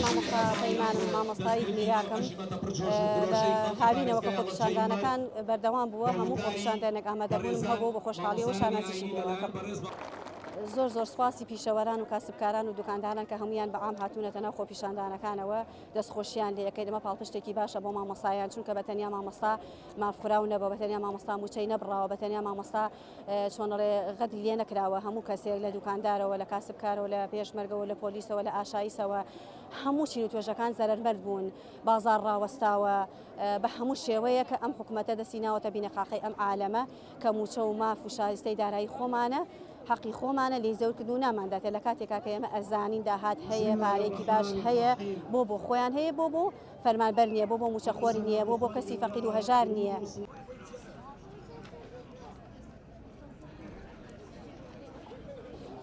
مامۆستا پەیمانم مامۆستایی میراکەم لە هاوینەوە کە خۆپیشاندانەکان بەردەوام بووە هەموو خۆپیشاندانێک ئامادەبوونم هەبوو بە خۆشحاڵیەوە شامەزیشی پێوەکەم. زۆر سواسی پیشەوەران و کاسبکاران و دوکانداران کە هەمویان بەعام هاتوونەتە ناو خۆپیشاندانەکانەوە دەستخۆشییان لێ یەکەی دەمە پاڵپشتێکی باشە بۆ مامۆستایان چونکە بەتەنیا مامۆستا مافراو نەبوو بەتەنیا مامۆستا موچەی نەبڕاوە بەتەنیا مامۆستا چۆنەڵێ غەدی لێ نەکراوە هەموو کەسێک لە دوکاندارەوە لە کاسبکارەوە لە پێشمەرگەوە لە پۆلیسەوە لە ئاشاییسەوە هەموو چین و توێژەکان زەرمەرد بوون بازار ڕاوەستاوە بە هەموو شێوەیە کە ئەم حکوومەتە دەستی ناوەتە بینەقاقەی ئەم عالەمە کە موچە و ماف و شایستەی دارایی خۆمانە حەقی خۆمانە لێ زەورکرد و نامانداتێ لە کاتێکا کە ئێمە ئەزانین داهات هەیە پارێکی باش هەیە بۆ خۆیان هەیە بۆ فەرمانبەر نییە بۆ موچەخۆری نییە بۆ کەسی فەقیر و هەژار نییە.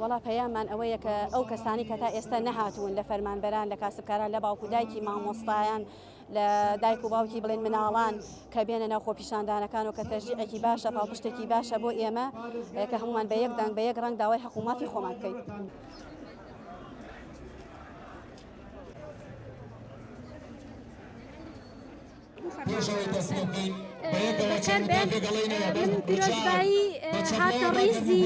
وڵا پەیامان ئەوەیە کە ئەو کەسانی کە تا ئێستا نەهاتوون لە فەرمانبەران لە کاسبکاران لە باوکو دایکی مامۆستایان لە دایک و باوکی بڵێن مناڵان کە بێنە ناو خۆپیشاندانەکان و کە تەشجیعێکی باشە پاڵپشتێکی باشە بۆ ئێمە کە هەمومان بە یەک دەنگ بە یەک ڕەنگ داوای حەق و مافی خۆمان بکەین. من پیرۆزبایی هاتە ڕیزی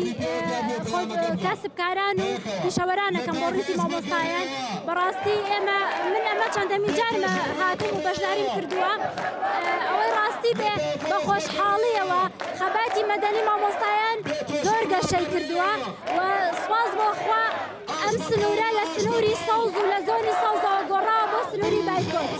کاسبکاران و پیشەوەرانەکەم بۆ ڕیزی مامۆستایان بەڕاستی ئێمە من ئەمە چەندەمی جارمە هاتوو و بەشداریم کردووە ئەوەی ڕاستی بێ بە خۆشحاڵیەوە خەباتی مەدەنی مامۆستایان زۆر گەشەی کردووە و سواز بۆ خوا ئەم سنوورە لە سنووری سەوز و لە زۆری سەوزەوە گۆڕاوە بۆ سنووری بایکۆت.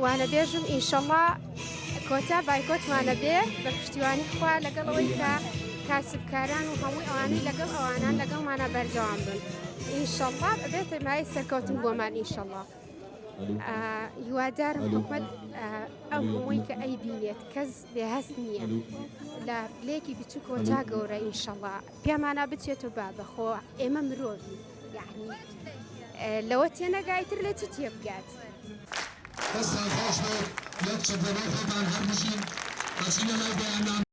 وانە بێژم ئینشەڵڵا کۆتا بایکۆتمانە بێ بە پشتیوانی خوا لەگەڵەوەی کە کاسبکاران و هەمووی ئەوانەی لەگەڵ ئەوانان لەگەڵمانە بەردەوام بن ئینشەڵڵا بێتە مای سەرکەوتن بۆمان ئینشەڵڵا. هیوادارم حکومەت ئەو هەمووی کە ئەی بینێت کەس بێهەست نییە لە پلێکی بچووکەوە تا گەورە ئینشەڵڵا پێمانە بچێتەوە با بەخۆ ئێمە مرۆڤی یعنی لەوە تێنەگایتر لە چ تێبگات. بەس خۆش بێت یەک چەندەوە خۆمان هەرمژین بەچینە لای بەیانمان